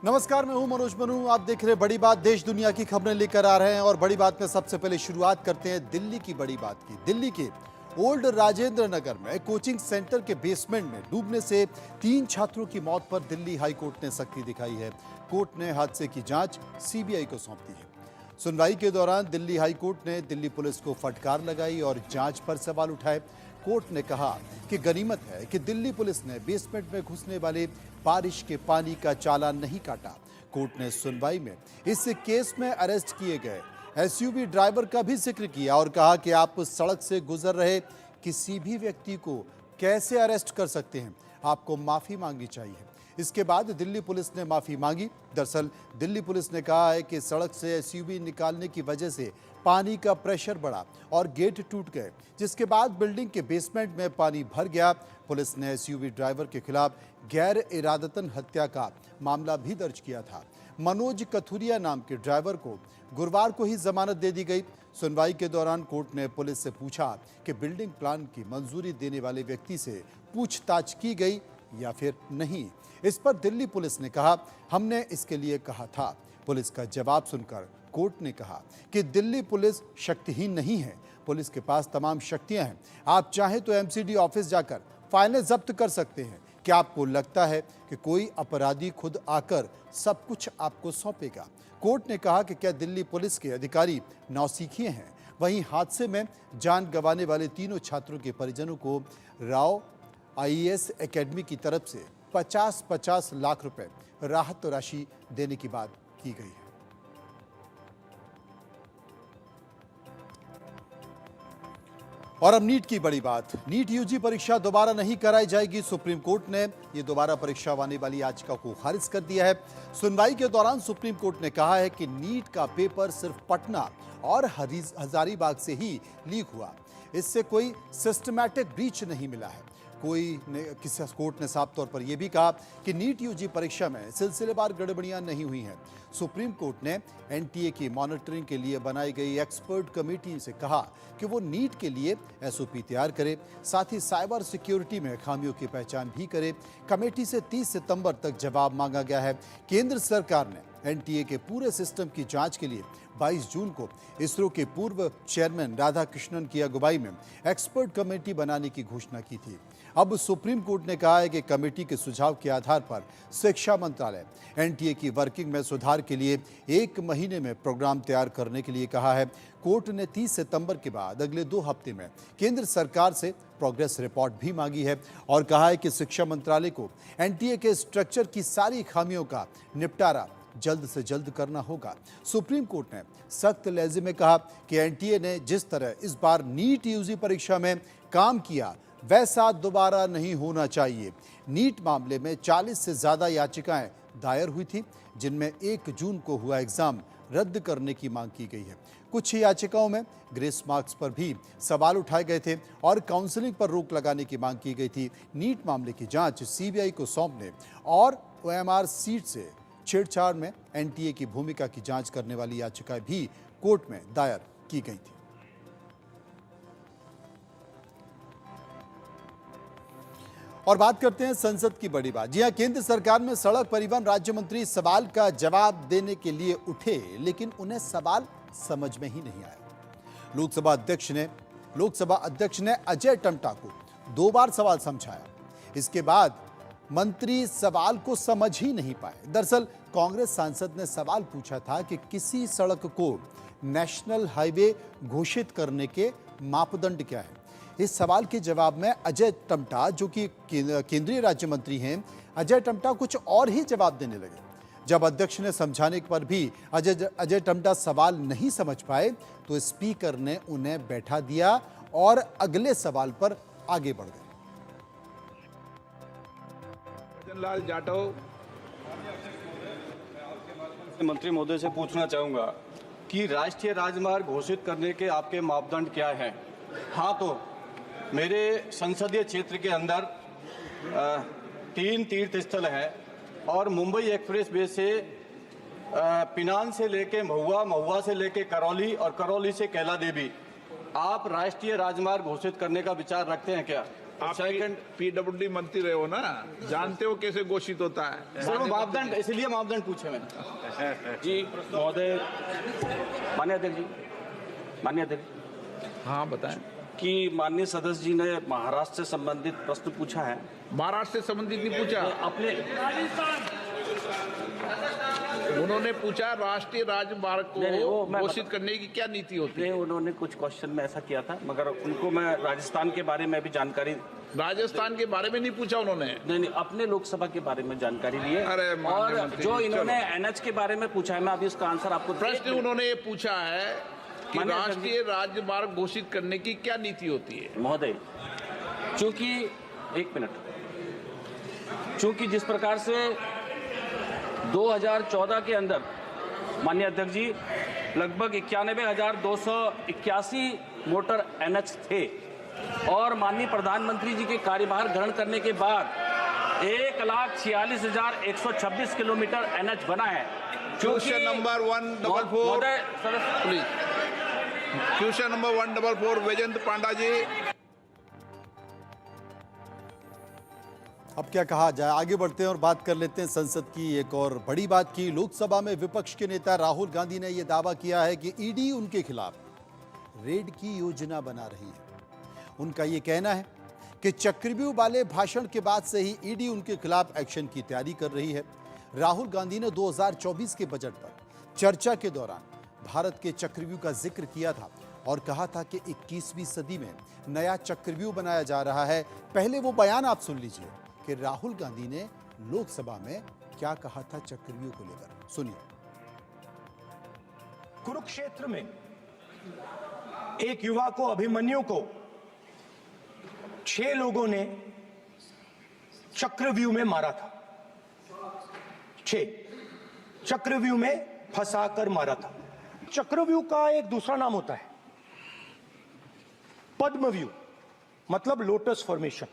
नमस्कार, मैं हूं मनोज मनु। आप देख रहे हैं बड़ी बात। देश दुनिया की खबरें लेकर आ रहे हैं और बड़ी बात में सबसे पहले शुरुआत करते हैं दिल्ली की बड़ी बात की। दिल्ली के ओल्ड राजेंद्र नगर में कोचिंग सेंटर के बेसमेंट में डूबने से 3 छात्रों की मौत पर दिल्ली हाई कोर्ट ने सख्ती दिखाई है। कोर्ट ने हादसे की जांच सीबीआई को सौंप दी है। सुनवाई के दौरान दिल्ली हाई कोर्ट ने दिल्ली पुलिस को फटकार लगाई और जांच पर सवाल उठाए। कोर्ट ने कहा कि गनीमत है कि दिल्ली पुलिस ने बेसमेंट में घुसने वाले बारिश के पानी का चालान नहीं काटा। कोर्ट ने सुनवाई में इस केस में अरेस्ट किए गए एसयूवी ड्राइवर का भी जिक्र किया और कहा कि आप सड़क से गुजर रहे किसी भी व्यक्ति को कैसे अरेस्ट कर सकते हैं, आपको माफी मांगनी चाहिए। इसके बाद दिल्ली पुलिस ने माफी मांगी। दरअसल दिल्ली पुलिस ने कहा है कि सड़क से एसयूवी निकालने की वजह से पानी का प्रेशर बढ़ा और गेट टूट गए, जिसके बाद बिल्डिंग के बेसमेंट में पानी भर गया। पुलिस ने एसयूवी ड्राइवर के खिलाफ गैर इरादतन हत्या का मामला भी दर्ज किया था। मनोज कथुरिया नाम के ड्राइवर को गुरुवार को ही जमानत दे दी गई। सुनवाई के दौरान कोर्ट ने पुलिस से पूछा कि बिल्डिंग प्लान की मंजूरी देने वाले व्यक्ति से पूछताछ की गई या फिर नहीं। इस पर दिल्ली पुलिस ने कहा, हमने इसके लिए कहा था। पुलिस का जवाब सुनकर कोर्ट ने कहा कि दिल्ली पुलिस शक्तिहीन नहीं है, पुलिस के पास तमाम शक्तियां हैं। आप चाहें तो एमसीडी ऑफिस जाकर फाइलें जब्त कर सकते हैं। क्या आपको लगता है कि कोई अपराधी खुद आकर सब कुछ आपको सौंपेगा? कोर्ट ने कहा कि क्या दिल्ली पुलिस के अधिकारी नौसिखिए हैं? वहीं हादसे में जान गंवाने वाले तीनों छात्रों के परिजनों को राव आईएएस एकेडमी की तरफ से 50-50 लाख रुपए राहत राशि देने की बात की गई है। और अब नीट की बड़ी बात। नीट यूजी परीक्षा दोबारा नहीं कराई जाएगी। सुप्रीम कोर्ट ने ये दोबारा परीक्षा होने वाली याचिका को खारिज कर दिया है। सुनवाई के दौरान सुप्रीम कोर्ट ने कहा है कि नीट का पेपर सिर्फ पटना और हजारीबाग से ही लीक हुआ, इससे कोई सिस्टमैटिक ब्रीच नहीं मिला है। किसी कोर्ट ने साफ तौर पर यह भी कहा कि नीट यूजी परीक्षा में सिलसिलेवार गड़बड़ियां नहीं हुई हैं। सुप्रीम कोर्ट ने एनटीए की मॉनिटरिंग के लिए बनाई गई एक्सपर्ट कमेटी से कहा कि वो नीट के लिए एसओपी तैयार करे, साथ ही साइबर सिक्योरिटी में खामियों की पहचान भी करे। कमेटी से 30 सितंबर तक जवाब मांगा गया है। केंद्र सरकार ने एनटीए के पूरे सिस्टम की जांच के लिए 22 जून को इसरो के पूर्व चेयरमैन राधाकृष्णन की अगुवाई में एक्सपर्ट कमेटी बनाने की घोषणा की थी। अब सुप्रीम कोर्ट ने कहा है कि कमेटी के सुझाव के आधार पर शिक्षा मंत्रालय एनटीए की वर्किंग में सुधार के लिए 1 महीने में प्रोग्राम तैयार करने के लिए कहा है। कोर्ट ने 30 सितंबर के बाद अगले 2 हफ्ते में केंद्र सरकार से प्रोग्रेस रिपोर्ट भी मांगी है और कहा है कि शिक्षा मंत्रालय को एनटीए के स्ट्रक्चर की सारी खामियों का निपटारा जल्द से जल्द करना होगा। सुप्रीम कोर्ट ने सख्त लहजे में कहा कि एनटीए ने जिस तरह इस बार नीट यूजी परीक्षा में काम किया वैसा दोबारा नहीं होना चाहिए। नीट मामले में 40 से ज्यादा याचिकाएं दायर हुई थी, जिनमें 1 जून को हुआ एग्जाम रद्द करने की मांग की गई है। कुछ याचिकाओं में ग्रेस मार्क्स पर भी सवाल उठाए गए थे और काउंसलिंग पर रोक लगाने की मांग की गई थी। नीट मामले की जांच सीबीआई को सौंपने और ओएमआर सीट से छेड़छाड़ में एनटीए की भूमिका की जांच करने वाली याचिकाएं भी कोर्ट में दायर की गई थी। और बात करते हैं संसद की बड़ी बात। जी हां, केंद्र सरकार में सड़क परिवहन राज्य मंत्री सवाल का जवाब देने के लिए उठे, लेकिन उन्हें सवाल समझ में ही नहीं आया। लोकसभा अध्यक्ष ने अजय टम्टा को 2 बार सवाल समझाया। इसके बाद मंत्री सवाल को समझ ही नहीं पाए। दरअसल कांग्रेस सांसद ने सवाल पूछा था कि किसी सड़क को नेशनल हाईवे घोषित करने के मापदंड क्या है। इस सवाल के जवाब में अजय टम्टा, जो कि केंद्रीय राज्य मंत्री हैं, अजय टम्टा कुछ और ही जवाब देने लगे। जब अध्यक्ष ने समझाने पर भी अजय टम्टा सवाल नहीं समझ पाए तो स्पीकर ने उन्हें बैठा दिया और अगले सवाल पर आगे बढ़ गए। लाल जाटव मंत्री महोदय से पूछना चाहूंगा कि राष्ट्रीय राजमार्ग घोषित करने के आपके मापदंड क्या हैं? हाँ, तो मेरे संसदीय क्षेत्र के अंदर 3 तीर्थ स्थल है और मुंबई एक्सप्रेस वे से पिनान से लेके महुआ, महुआ से लेके करौली और करौली से कैला देवी। आप राष्ट्रीय राजमार्ग घोषित करने का विचार रखते हैं क्या? आप सेकंड पीडब्ल्यूडी मंत्री रहे हो ना, जानते हो कैसे घोषित होता है। सर, वो मापदंड, इसलिए मापदंड पूछे मैंने। जी महोदय, माननीय अध्यक्ष जी, माननीय अध्यक्ष, हाँ बताएं। कि माननीय सदस्य जी ने महाराष्ट्र से संबंधित प्रश्न पूछा है। महाराष्ट्र से संबंधित नहीं पूछा, अपने उन्होंने पूछा राष्ट्रीय राजमार्ग नहीं, वो को मैं घोषित करने की क्या नीति होती है। उन्होंने कुछ क्वेश्चन में ऐसा किया था, मगर उनको मैं राजस्थान के बारे में भी जानकारी, राजस्थान के बारे में नहीं पूछा उन्होंने। नहीं, अपने लोकसभा के बारे में जानकारी ली है। अरे माननीय और मंत्री जो जी, इन्होंने एनएच के बारे में पूछा है, मैं अभी उसका आंसर आपको प्रश्न उन्होंने ये पूछा है कि माननीय अध्यक्ष जी, राष्ट्रीय राजमार्ग घोषित करने की क्या नीति होती है। महोदय, चूंकि एक मिनट, चूंकि जिस प्रकार से 2014 के अंदर माननीय अध्यक्ष जी लगभग 91,281 मोटर एनएच थे, और माननीय प्रधानमंत्री जी के कार्यभार ग्रहण करने के बाद 1,46,126 किलोमीटर एनएच बना है। Question number 144 please, question number 144 Vaijayant Panda ji. अब क्या कहा जाए, आगे बढ़ते हैं और बात कर लेते हैं संसद की एक और बड़ी बात की। लोकसभा में विपक्ष के नेता राहुल गांधी ने यह दावा किया है कि ईडी उनके खिलाफ रेड की योजना बना रही है। उनका यह कहना है कि चक्रव्यूह वाले भाषण के बाद से ही ईडी उनके खिलाफ एक्शन की तैयारी कर रही है। राहुल गांधी ने 2024 के बजट पर चर्चा के दौरान भारत के चक्रव्यूह का जिक्र किया था और कहा था कि 21वीं सदी में नया चक्रव्यूह बनाया जा रहा है। पहले वो बयान आप सुन लीजिए कि राहुल गांधी ने लोकसभा में क्या कहा था चक्रव्यूह को लेकर, सुनिए। कुरुक्षेत्र में एक युवा को, अभिमन्यु को 6 लोगों ने चक्रव्यूह में मारा था। 6 चक्रव्यूह में फंसाकर मारा था। चक्रव्यूह का एक दूसरा नाम होता है पद्मव्यूह, मतलब लोटस फॉर्मेशन।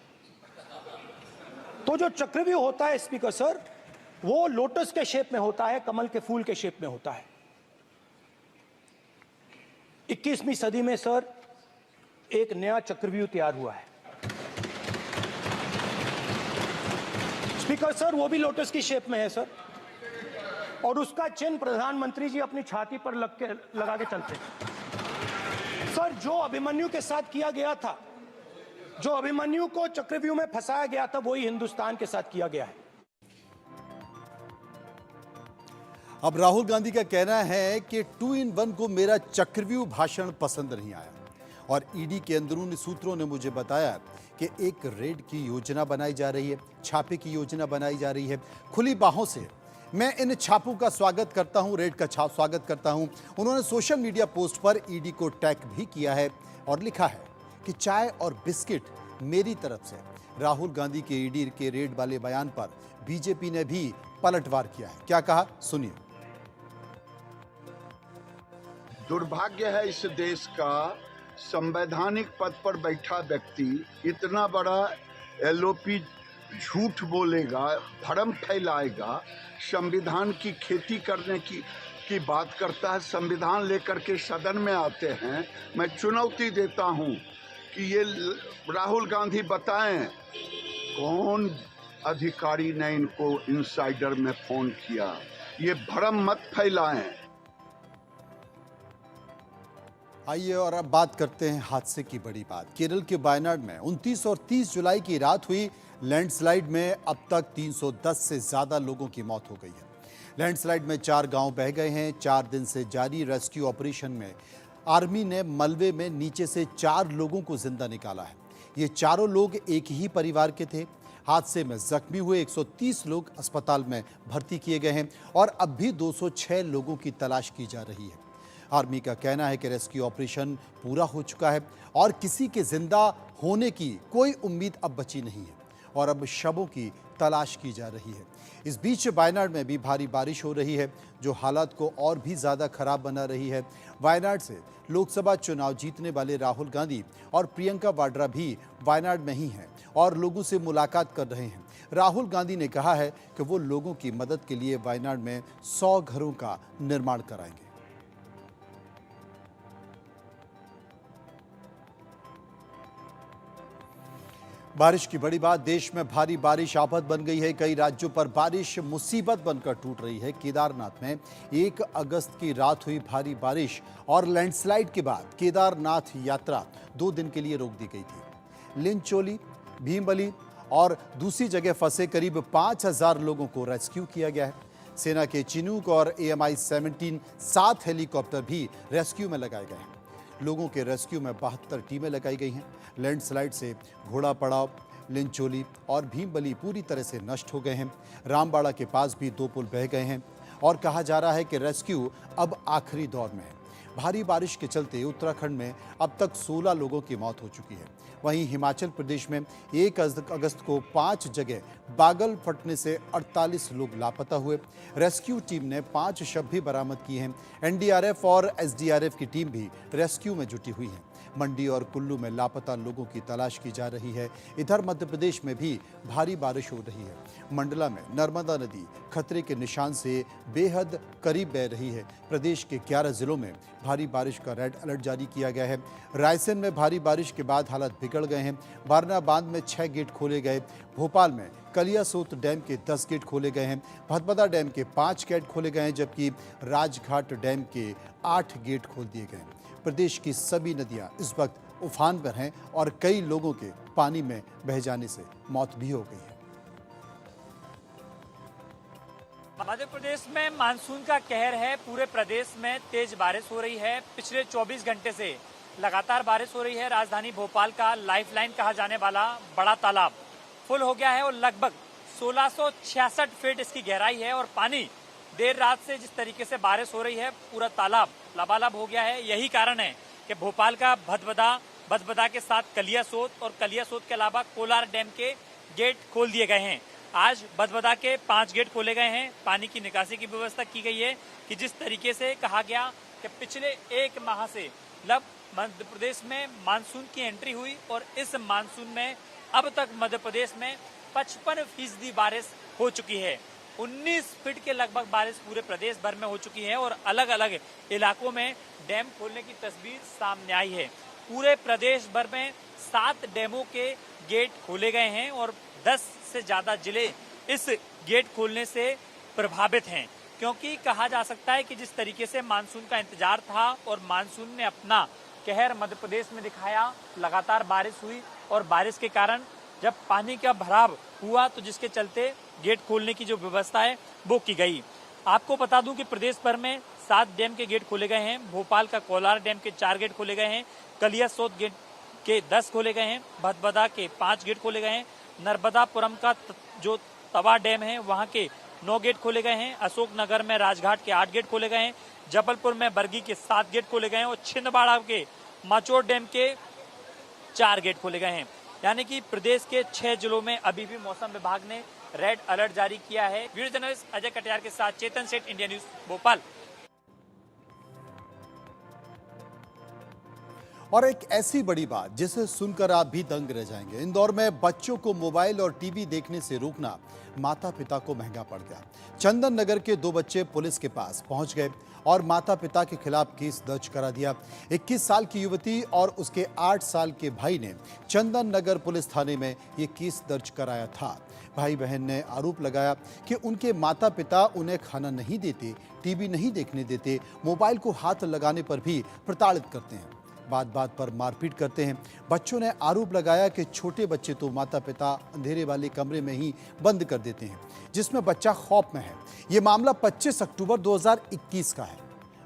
तो जो चक्रव्यूह होता है स्पीकर सर, वो लोटस के शेप में होता है, कमल के फूल के शेप में होता है। 21वीं सदी में सर एक नया चक्रव्यूह तैयार हुआ है स्पीकर सर, वो भी लोटस की शेप में है सर, और उसका चिन्ह प्रधानमंत्री जी अपनी छाती पर लगा के चलते हैं। सर, जो अभिमन्यु के साथ किया गया था, जो अभिमन्यु को चक्रव्यूह में फंसाया गया था, वही हिंदुस्तान के साथ किया गया है। अब राहुल गांधी का कहना है कि 2 in 1 को मेरा चक्रव्यूह भाषण पसंद नहीं आया, और ईडी के अंदरूनी सूत्रों ने मुझे बताया कि एक रेड की योजना बनाई जा रही है, छापे की योजना बनाई जा रही है। खुली बाहों से मैं इन छापों का स्वागत करता हूं, रेड का स्वागत करता हूं। उन्होंने सोशल मीडिया पोस्ट पर ईडी को टैग भी किया है और लिखा है कि चाय और बिस्किट मेरी तरफ से। राहुल गांधी के ईडी के रेड वाले बयान पर बीजेपी ने भी पलटवार किया है। क्या कहा, सुनिए। दुर्भाग्य है इस देश का, संवैधानिक पद पर बैठा व्यक्ति इतना बड़ा एलओपी झूठ बोलेगा, भ्रम फैलाएगा, संविधान की खेती करने की बात करता है। संविधान लेकर के सदन में आते हैं। मैं चुनौती देता हूं कि ये राहुल गांधी बताएं कौन अधिकारी ने इनको इनसाइडर में फोन किया। ये भ्रम मत फैलाएं। आइए और अब बात करते हैं हादसे की बड़ी बात। केरल के वायनाड में 29 और 30 जुलाई की रात हुई लैंडस्लाइड में अब तक 310 से ज्यादा लोगों की मौत हो गई है। लैंडस्लाइड में 4 गांव बह गए हैं। 4 दिन से जारी रेस्क्यू ऑपरेशन में आर्मी ने मलबे में नीचे से 4 लोगों को जिंदा निकाला है। ये चारों लोग एक ही परिवार के थे। हादसे में जख्मी हुए 130 लोग अस्पताल में भर्ती किए गए हैं और अब भी 206 लोगों की तलाश की जा रही है। आर्मी का कहना है कि रेस्क्यू ऑपरेशन पूरा हो चुका है और किसी के जिंदा होने की कोई उम्मीद अब बची नहीं है और अब शवों की तलाश की जा रही है। इस बीच वायनाड में भी भारी बारिश हो रही है, जो हालात को और भी ज़्यादा खराब बना रही है। वायनाड से लोकसभा चुनाव जीतने वाले राहुल गांधी और प्रियंका वाड्रा भी वायनाड में ही हैं और लोगों से मुलाकात कर रहे हैं। राहुल गांधी ने कहा है कि वो लोगों की मदद के लिए वायनाड में 100 घरों का निर्माण कराएंगे। बारिश की बड़ी बात, देश में भारी बारिश आफत बन गई है। कई राज्यों पर बारिश मुसीबत बनकर टूट रही है। केदारनाथ में 1 अगस्त की रात हुई भारी बारिश और लैंडस्लाइड के बाद केदारनाथ यात्रा 2 दिन के लिए रोक दी गई थी। लिंचोली, भीमबली और दूसरी जगह फंसे करीब 5000 लोगों को रेस्क्यू किया गया है। सेना के चिनूक और AMI-17 7 हेलीकॉप्टर भी रेस्क्यू में लगाए गए हैं। लोगों के रेस्क्यू में 72 टीमें लगाई गई हैं। लैंडस्लाइड से घोड़ा पड़ाव, लिंचोली और भीमबली पूरी तरह से नष्ट हो गए हैं। रामबाड़ा के पास भी 2 पुल बह गए हैं और कहा जा रहा है कि रेस्क्यू अब आखिरी दौर में है। भारी बारिश के चलते उत्तराखंड में अब तक 16 लोगों की मौत हो चुकी है। वहीं हिमाचल प्रदेश में 1 अगस्त को 5 जगह बादल फटने से 48 लोग लापता हुए। रेस्क्यू टीम ने 5 शव भी बरामद किए हैं। NDRF और SDRF की टीम भी रेस्क्यू में जुटी हुई है। मंडी और कुल्लू में लापता लोगों की तलाश की जा रही है। इधर मध्य प्रदेश में भी भारी बारिश हो रही है। मंडला में नर्मदा नदी खतरे के निशान से बेहद करीब बह रही है। प्रदेश के 11 जिलों में भारी बारिश का रेड अलर्ट जारी किया गया है। रायसेन में भारी बारिश के बाद हालात बिगड़ गए हैं। बारना बांध में 6 गेट खोले गए। भोपाल में कलियासोत डैम के 10 गेट खोले गए हैं। भदभदा डैम के 5 गेट खोले गए हैं, जबकि राजघाट डैम के 8 गेट खोल दिए गए हैं। प्रदेश की सभी नदियां इस वक्त उफान पर हैं और कई लोगों के पानी में बह जाने से मौत भी हो गई है। मध्य प्रदेश में मानसून का कहर है। पूरे प्रदेश में तेज बारिश हो रही है। पिछले 24 घंटे से लगातार बारिश हो रही है। राजधानी भोपाल का लाइफलाइन कहा जाने वाला बड़ा तालाब फुल हो गया है और लगभग 1666 फीट इसकी गहराई है और पानी देर रात से जिस तरीके से बारिश हो रही है, पूरा तालाब लबालब हो गया है। यही कारण है कि भोपाल का भदभदा के साथ कलियासोत और कलियासोत के अलावा कोलार डैम के गेट खोल दिए गए हैं। आज भदभदा के 5 गेट खोले गए हैं। पानी की निकासी की व्यवस्था की गई है कि जिस तरीके से कहा गया कि पिछले 1 माह से मध्य प्रदेश में मानसून की एंट्री हुई और इस मानसून में अब तक मध्य प्रदेश में 55% बारिश हो चुकी है। 19 फीट के लगभग बारिश पूरे प्रदेश भर में हो चुकी है और अलग अलग इलाकों में डैम खोलने की तस्वीर सामने आई है। पूरे प्रदेश भर में 7 डैमों के गेट खोले गए हैं और 10 से ज्यादा जिले इस गेट खोलने से प्रभावित हैं, क्योंकि कहा जा सकता है कि जिस तरीके से मानसून का इंतजार था और मानसून ने अपना कहर मध्य प्रदेश में दिखाया, लगातार बारिश हुई और बारिश के कारण जब पानी का भराव हुआ तो जिसके चलते गेट खोलने की जो व्यवस्था है वो की गई। आपको बता दूं कि प्रदेश भर में 7 डैम के गेट खोले गए हैं। भोपाल का कोलार डैम के 4 गेट खोले गए हैं। कलियासोत गेट के 10 खोले गए हैं। भदभदा के 5 गेट खोले गए हैं। नर्मदापुरम का जो तवा डैम है वहां के 9 गेट खोले गए हैं। अशोकनगर में राजघाट के 8 गेट खोले गए हैं। जबलपुर में बरगी के 7 गेट खोले गए हैं और छिंदवाड़ा के माचोर डैम के 4 गेट खोले गए हैं। यानी कि प्रदेश के 6 जिलों में अभी भी मौसम विभाग ने रेड अलर्ट जारी किया है। वीडियो जर्नलिस्ट अजय कटियार के साथ चेतन सेठ, इंडिया न्यूज, भोपाल। और एक ऐसी बड़ी बात जिसे सुनकर आप भी दंग रह जाएंगे। इंदौर में बच्चों को मोबाइल और टीवी देखने से रोकना माता पिता को महंगा पड़ गया। चंदन नगर के 2 बच्चे पुलिस के पास पहुंच गए और माता पिता के खिलाफ केस दर्ज करा दिया। 21 साल की युवती और उसके 8 साल के भाई ने चंदन नगर पुलिस थाने में ये केस दर्ज कराया था। भाई बहन ने आरोप लगाया कि उनके माता पिता उन्हें खाना नहीं देते, टीवी नहीं देखने देते, मोबाइल को हाथ लगाने पर भी प्रताड़ित करते हैं, बात बात पर मारपीट करते हैं। बच्चों ने आरोप लगाया कि छोटे बच्चे तो माता पिता अंधेरे वाले कमरे में ही बंद कर देते हैं, जिसमें बच्चा खौफ में है। ये मामला 25 अक्टूबर 2021 का है।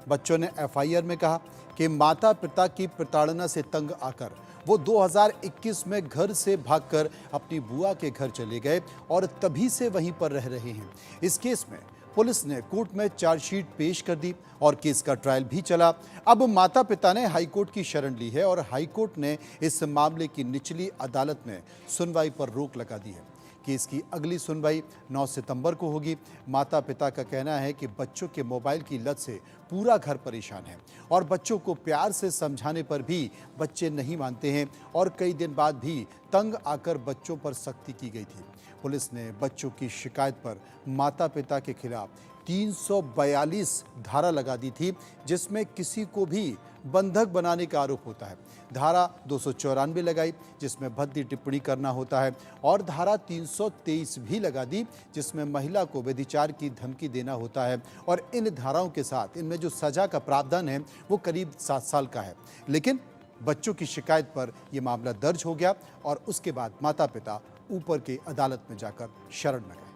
बच्चों ने FIR में कहा कि माता पिता की प्रताड़ना से तंग आकर वो 2021 में घर से भागकर अपनी बुआ के घर चले गए और तभी से वहीं पर रह रहे हैं। इस केस में पुलिस ने कोर्ट में चार्जशीट पेश कर दी और केस का ट्रायल भी चला। अब माता पिता ने हाईकोर्ट की शरण ली है और हाईकोर्ट ने इस मामले की निचली अदालत में सुनवाई पर रोक लगा दी है। केस की अगली सुनवाई 9 सितंबर को होगी। माता पिता का कहना है कि बच्चों के मोबाइल की लत से पूरा घर परेशान है और बच्चों को प्यार से समझाने पर भी बच्चे नहीं मानते हैं और कई दिन बाद भी तंग आकर बच्चों पर सख्ती की गई थी। पुलिस ने बच्चों की शिकायत पर माता पिता के खिलाफ 342 धारा लगा दी थी, जिसमें किसी को भी बंधक बनाने का आरोप होता है। धारा 294 लगाई, जिसमें भद्दी टिप्पणी करना होता है, और धारा 323 भी लगा दी, जिसमें महिला को व्यभिचार की धमकी देना होता है। और इन धाराओं के साथ इनमें जो सजा का प्रावधान है वो करीब 7 साल का है। लेकिन बच्चों की शिकायत पर यह मामला दर्ज हो गया और उसके बाद माता पिता ऊपर की अदालत में जाकर शरण में गए।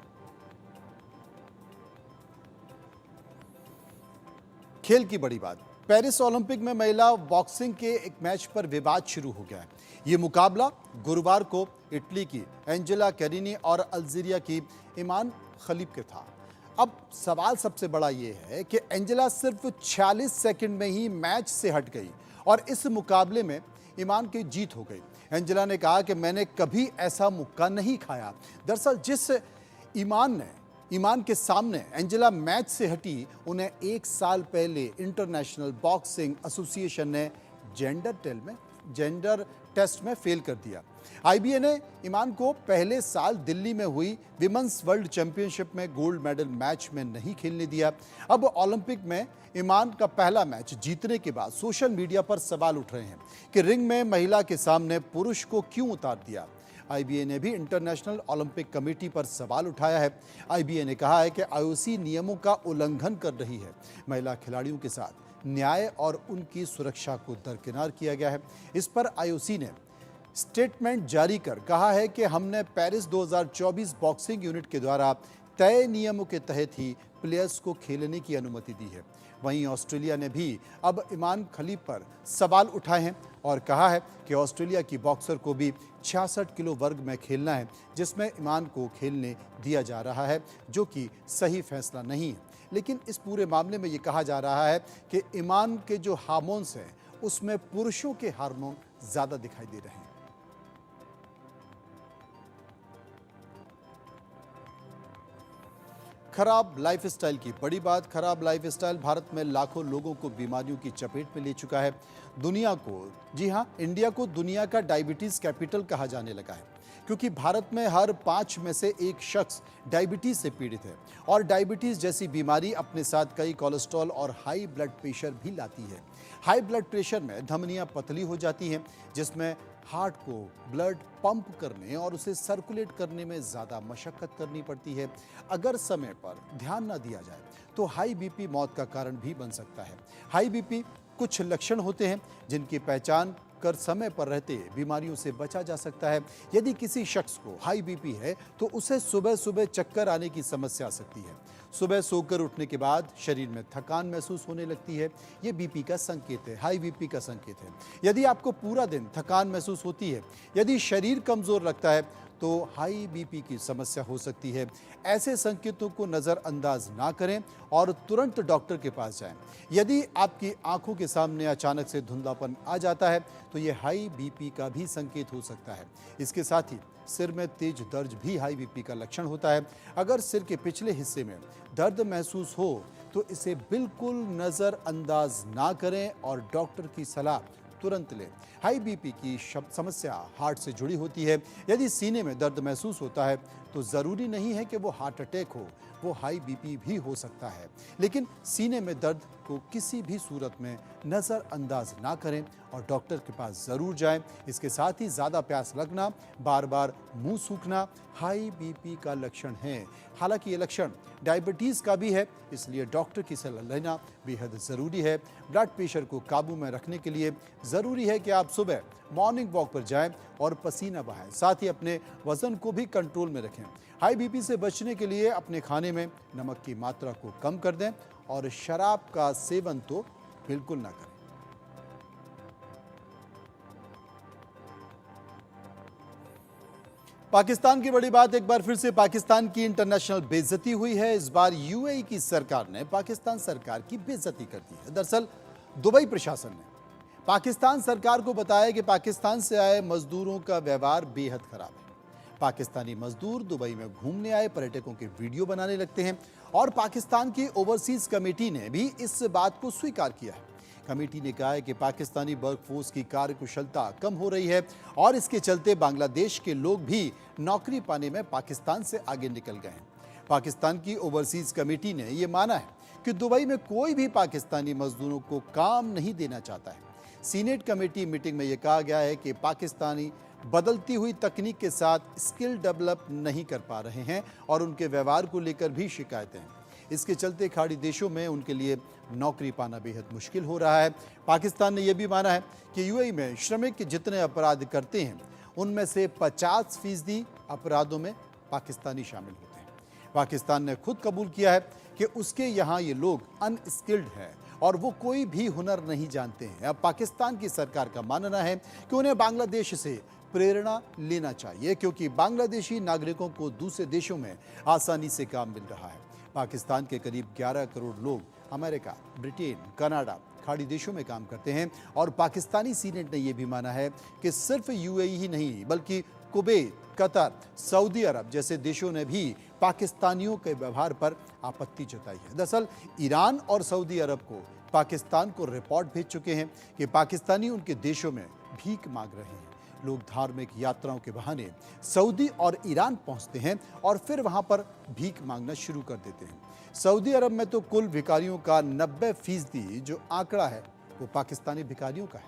खेल की बड़ी बात, पेरिस ओलंपिक में महिला बॉक्सिंग के एक मैच पर विवाद शुरू हो गया है। ये मुकाबला गुरुवार को इटली की एंजेला कैरिनी और अल्जीरिया की ईमान खलीब के था। अब सवाल सबसे बड़ा ये है कि एंजेला सिर्फ 46 सेकंड में ही मैच से हट गई और इस मुकाबले में ईमान की जीत हो गई। एंजेला ने कहा कि मैंने कभी ऐसा मुक्का नहीं खाया। दरअसल जिस ईमान के सामने एंजेला मैच से हटी, उन्हें 1 साल पहले इंटरनेशनल बॉक्सिंग एसोसिएशन ने जेंडर टेस्ट में फेल कर दिया। आईबीए ने ईमान को पहले साल दिल्ली में हुई विमेंस वर्ल्ड चैंपियनशिप में गोल्ड मेडल मैच में नहीं खेलने दिया। अब ओलंपिक में ईमान का पहला मैच जीतने के बाद सोशल मीडिया पर सवाल उठ रहे हैं कि रिंग में महिला के सामने पुरुष को क्यों उतार दिया। आईबीए ने भी इंटरनेशनल ओलंपिक कमेटी पर सवाल उठाया है। आईबीए ने कहा है कि आईओसी नियमों का उल्लंघन कर रही है। महिला खिलाड़ियों के साथ न्याय और उनकी सुरक्षा को दरकिनार किया गया है। इस पर आईओसी ने स्टेटमेंट जारी कर कहा है कि हमने पेरिस 2024 बॉक्सिंग यूनिट के द्वारा तय नियमों के तहत ही प्लेयर्स को खेलने की अनुमति दी है। वहीं ऑस्ट्रेलिया ने भी अब ईमान खलीब पर सवाल उठाए हैं और कहा है कि ऑस्ट्रेलिया की बॉक्सर को भी 66 किलो वर्ग में खेलना है, जिसमें ईमान को खेलने दिया जा रहा है, जो कि सही फैसला नहीं है। लेकिन इस पूरे मामले में ये कहा जा रहा है कि ईमान के जो हार्मोन्स हैं उसमें पुरुषों के हार्मोन ज़्यादा दिखाई दे रहे हैं। खराब लाइफस्टाइल की बड़ी बात, खराब लाइफस्टाइल भारत में लाखों लोगों को बीमारियों की चपेट में ले चुका है। दुनिया को, जी हां, इंडिया को दुनिया का डायबिटीज कैपिटल कहा जाने लगा है, क्योंकि भारत में हर 5 में से 1 शख्स डायबिटीज से पीड़ित है। और डायबिटीज जैसी बीमारी अपने साथ कई कोलेस्ट्रॉल और हाई ब्लड प्रेशर भी लाती है। हाई ब्लड प्रेशर में धमनियां पतली हो जाती हैं, जिसमें हार्ट को ब्लड पंप करने और उसे सर्कुलेट करने में ज़्यादा मशक्कत करनी पड़ती है। अगर समय पर ध्यान न दिया जाए तो हाई बीपी मौत का कारण भी बन सकता है। हाई बीपी कुछ लक्षण होते हैं जिनकी पहचान कर समय पर रहते बीमारियों से बचा जा सकता है। यदि किसी शख्स को हाई बीपी है तो उसे सुबह सुबह चक्कर आने की समस्या आ सकती है। सुबह सोकर उठने के बाद शरीर में थकान महसूस होने लगती है। ये बीपी का संकेत है, हाई बीपी का संकेत है। यदि आपको पूरा दिन थकान महसूस होती है, यदि शरीर कमज़ोर लगता है, तो हाई बीपी की समस्या हो सकती है। ऐसे संकेतों को नज़रअंदाज ना करें और तुरंत डॉक्टर के पास जाएं। यदि आपकी आंखों के सामने अचानक से धुंधलापन आ जाता है तो ये हाई बीपी का भी संकेत हो सकता है। इसके साथ ही सिर में तेज दर्द भी हाई बीपी का लक्षण होता है। अगर सिर के पिछले हिस्से में दर्द महसूस हो तो इसे बिल्कुल नज़रअंदाज ना करें और डॉक्टर की सलाह तुरंत लें। हाई बीपी की समस्या हार्ट से जुड़ी होती है। यदि सीने में दर्द महसूस होता है तो ज़रूरी नहीं है कि वो हार्ट अटैक हो, वो हाई बीपी भी हो सकता है। लेकिन सीने में दर्द को किसी भी सूरत में नज़रअंदाज ना करें और डॉक्टर के पास ज़रूर जाएं। इसके साथ ही ज़्यादा प्यास लगना, बार बार मुंह सूखना हाई बीपी का लक्षण है। हालांकि ये लक्षण डायबिटीज़ का भी है, इसलिए डॉक्टर की सलाह लेना बेहद ज़रूरी है। ब्लड प्रेशर को काबू में रखने के लिए ज़रूरी है कि आप सुबह मॉर्निंग वॉक पर जाएं और पसीना बहाएं। साथ ही अपने वज़न को भी कंट्रोल में रखें। हाई बीपी से बचने के लिए अपने खाने में नमक की मात्रा को कम कर दें और शराब का सेवन तो बिल्कुल ना करें। पाकिस्तान की बड़ी बात, एक बार फिर से पाकिस्तान की इंटरनेशनल बेइज्जती हुई है। इस बार यूएई की सरकार ने पाकिस्तान सरकार की बेइज्जती कर दी है। दरअसल दुबई प्रशासन ने पाकिस्तान सरकार को बताया कि पाकिस्तान से आए मजदूरों का व्यवहार बेहद खराब है। पाकिस्तानी मजदूर दुबई में घूमने आए पर्यटकों के वीडियो बनाने लगते हैं और पाकिस्तान की ओवरसीज कमेटी ने भी इस बात को स्वीकार किया है कमेटी ने कहा है कि पाकिस्तानी वर्कफोर्स की कार्यकुशलता कम हो रही है और इसके चलते बांग्लादेश के लोग भी नौकरी पाने में पाकिस्तान से आगे निकल गए हैं। पाकिस्तान की ओवरसीज कमेटी ने यह माना है कि दुबई में कोई भी पाकिस्तानी मजदूरों को काम नहीं देना चाहता है। सीनेट कमेटी मीटिंग में यह कहा गया है कि पाकिस्तानी बदलती हुई तकनीक के साथ स्किल डेवलप नहीं कर पा रहे हैं और उनके व्यवहार को लेकर भी शिकायतें हैं। इसके चलते खाड़ी देशों में उनके लिए नौकरी पाना बेहद मुश्किल हो रहा है। पाकिस्तान ने यह भी माना है कि यूएई में श्रमिक जितने अपराध करते हैं उनमें से 50% अपराधों में पाकिस्तानी शामिल होते हैं। पाकिस्तान ने खुद कबूल किया है कि उसके यहाँ ये लोग अनस्किल्ड हैं और वो कोई भी हुनर नहीं जानते हैं। अब पाकिस्तान की सरकार का मानना है कि उन्हें बांग्लादेश से प्रेरणा लेना चाहिए क्योंकि बांग्लादेशी नागरिकों को दूसरे देशों में आसानी से काम मिल रहा है। पाकिस्तान के करीब 11 करोड़ लोग अमेरिका, ब्रिटेन, कनाडा, खाड़ी देशों में काम करते हैं और पाकिस्तानी सीनेट ने यह भी माना है कि सिर्फ यूएई ही नहीं बल्कि कुवैत, कतर, सऊदी अरब जैसे देशों ने भी पाकिस्तानियों के व्यवहार पर आपत्ति जताई है। दरअसल ईरान और सऊदी अरब को पाकिस्तान को रिपोर्ट भेज चुके हैं कि पाकिस्तानी उनके देशों में भीख मांग रहे हैं। लोग धार्मिक यात्राओं के बहाने सऊदी और ईरान पहुंचते हैं और फिर वहां पर भीख मांगना शुरू कर देते हैं। सऊदी अरब में तो कुल भिखारियों का 90% जो आंकड़ा है वो पाकिस्तानी भिखारियों का है।